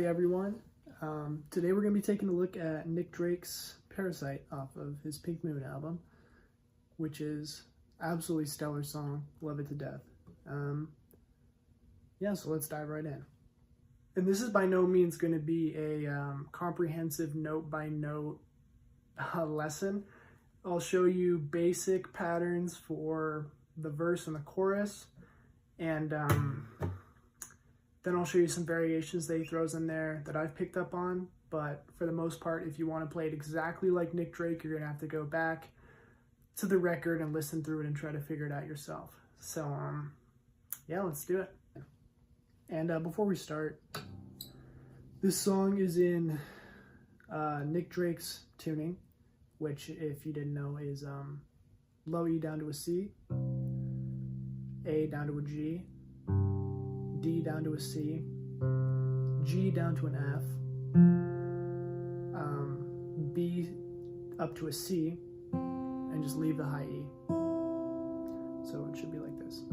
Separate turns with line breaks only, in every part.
Hey everyone, today we're going to be taking a look at Nick Drake's Parasite off of his Pink Moon album, which is absolutely stellar song, love it to death. So let's dive right in. And this is by no means going to be a comprehensive note-by-note lesson. I'll show you basic patterns for the verse and the chorus, and then I'll show you some variations that he throws in there that I've picked up on. But for the most part, if you want to play it exactly like Nick Drake, you're going to have to go back to the record and listen through it and try to figure it out yourself. So, yeah, let's do it. And before we start, this song is in Nick Drake's tuning, which, if you didn't know, is low E down to a C, A down to a G, D down to a C, G down to an F, B up to a C, and just leave the high E. So it should be like this.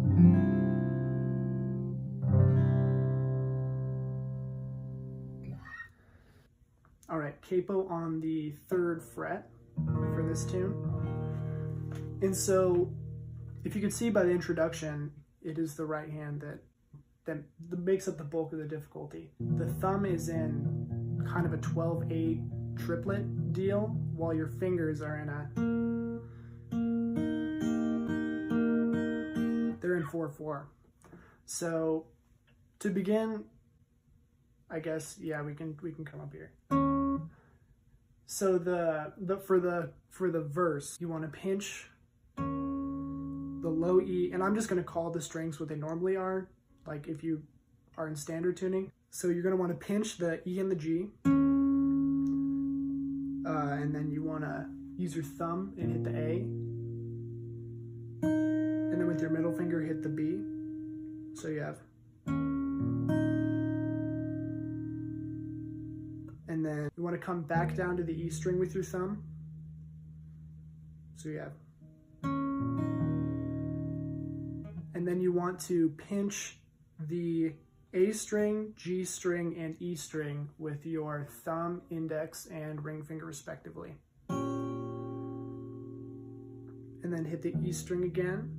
All right, capo on the 3rd fret for this tune. And so if you can see by the introduction, it is the right hand that makes up the bulk of the difficulty. The thumb is in kind of a 12/8 triplet deal, while your fingers are in they're in 4/4. So to begin, I guess, yeah, we can come up here. So for the verse, you want to pinch the low E, and I'm just going to call the strings what they normally are, like if you are in standard tuning. So you're going to want to pinch the E and the G, and then you want to use your thumb and hit the A, and then with your middle finger hit the B. So you have, and then you want to come back down to the E string with your thumb. So you have, and then you want to pinch the A string, G string, and E string with your thumb, index, and ring finger respectively. And then hit the E string again,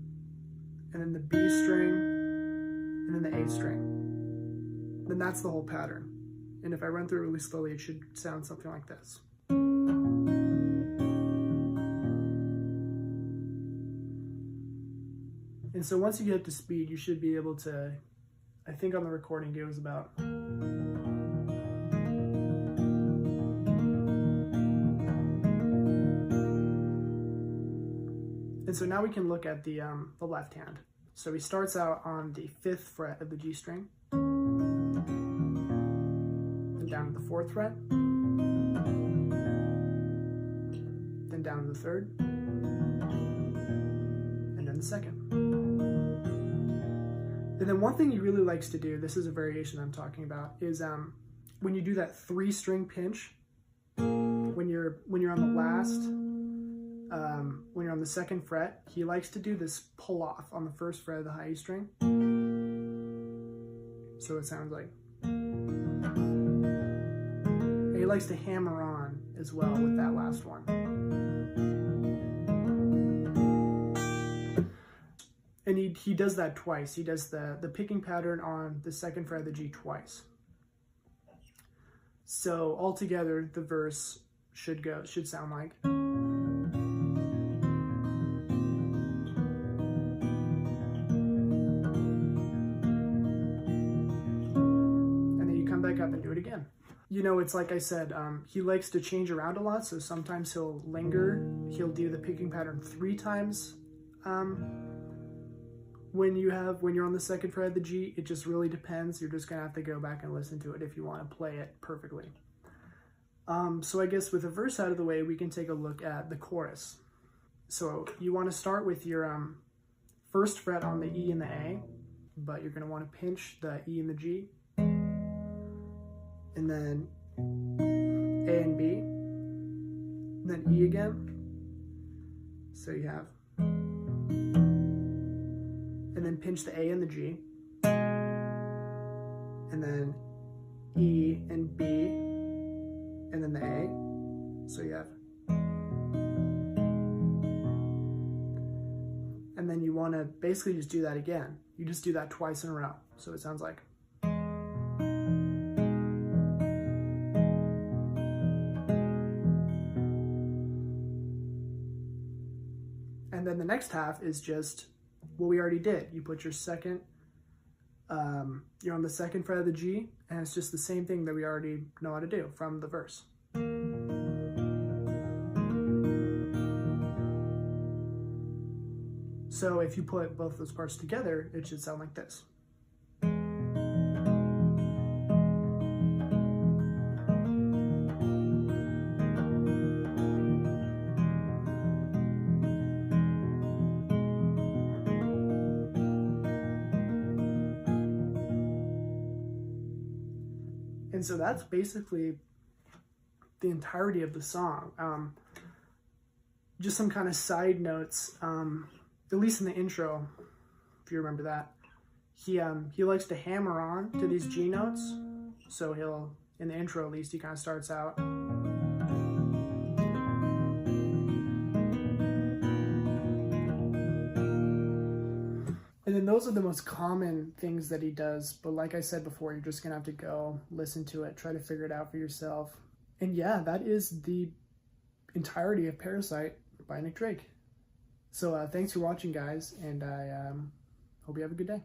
and then the B string, and then the A string. Then that's the whole pattern. And if I run through it really slowly, it should sound something like this. And so once you get up to speed, you should be able to, I think on the recording it was about, and so now we can look at the left hand. So he starts out on the 5th fret of the G string, then down to the 4th fret, then down to the 3rd, and then the 2nd. And then one thing he really likes to do, this is a variation I'm talking about, is when you do that 3-string pinch, when you're on the last, when you're on the 2nd fret, he likes to do this pull off on the 1st fret of the high E string. So it sounds like, and he likes to hammer on as well with that last one. And he does that twice. He does the picking pattern on the 2nd fret of the G twice. So altogether, the verse should sound like. And then you come back up and do it again. You know, it's like I said, he likes to change around a lot. So sometimes he'll linger. He'll do the picking pattern 3 times. When you're on the 2nd fret of the G, it just really depends. You're just gonna have to go back and listen to it if you want to play it perfectly. So I guess with the verse out of the way, we can take a look at the chorus. So you want to start with your 1st fret on the E and the A, but you're gonna want to pinch the E and the G, and then A and B, and then E again. So you have, and then pinch the A and the G, and then E, and B, and then the A. So you have, and then you want to basically just do that again. You just do that twice in a row. So it sounds like. And then the next half is just what we already did. You put your second, you're on the second fret of the G, and it's just the same thing that we already know how to do from the verse. So if you put both those parts together, it should sound like this. And so that's basically the entirety of the song. Just some kind of side notes, at least in the intro, if you remember that. He likes to hammer on to these G notes. So he'll, in the intro at least, he kind of starts out. And then those are the most common things that he does. But like I said before, you're just going to have to go listen to it, try to figure it out for yourself. And yeah, that is the entirety of Parasite by Nick Drake. So thanks for watching, guys, and I hope you have a good day.